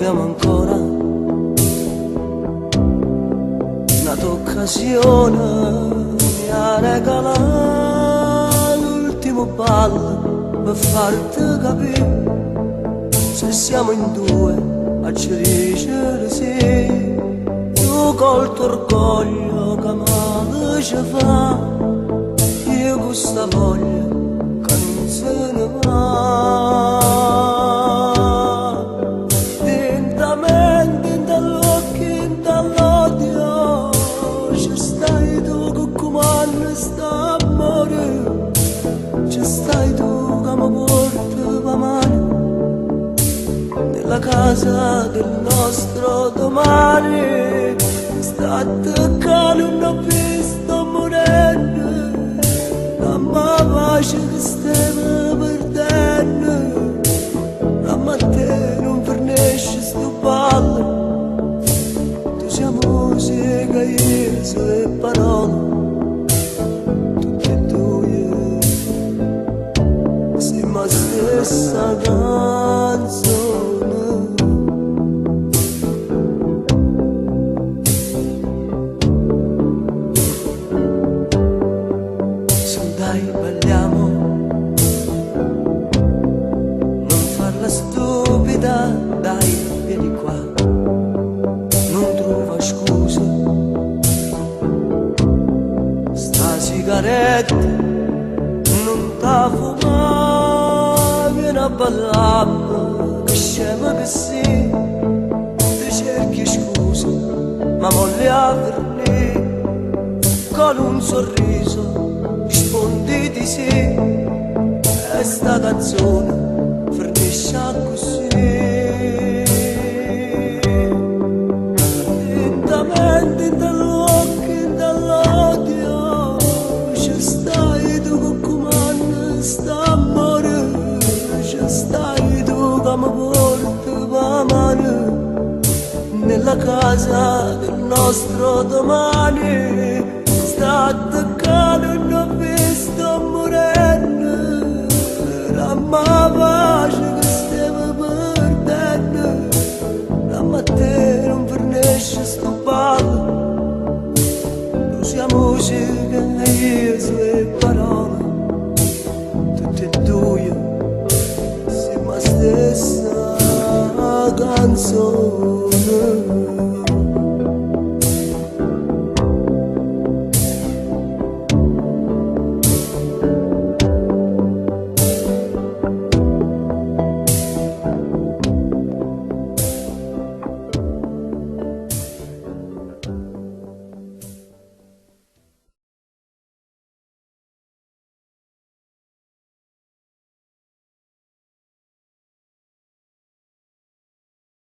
ricordiamo ancora una occasione, mi ha regalato l'ultimo ballo per farti capire se siamo in due a ci dicere sì. Tu col tuo orgoglio che male ci fa, io con sta voglia che non se ne va. Lentamente dall'occhio e dall'odio ci stai tu che comanda sta amore, ci stai tu che mi porti la mano nella casa del nostro domani. Sta attaccando un ho visto morendo, la pace che stiamo perdendo, la mattina non fornisce sto ballo, tu sei musica, io sono le parole, tutte e due siamo la stessa canzone. Dai, balliamo, non farla stupida, dai, vieni qua, non trova scuse. Sta sigaretta non t'ha fumata, vieni a ballare, che scema che sei, ti cerchi scuse, ma voglio averne con un sorriso. Rispondi di sì, e sta canzone fornisce così. Lentamente dall'occhio e dall'odio ci stai tu che comanda sta amore, ci stai tu che mi porti la mano nella casa del nostro domani. Sta attaccando e non ho visto morendo, la pace che stiamo perdendo, la mattina non fornisce sto ballo, tu sia musica e io sue parole, tutte e due siamo la stessa canzone.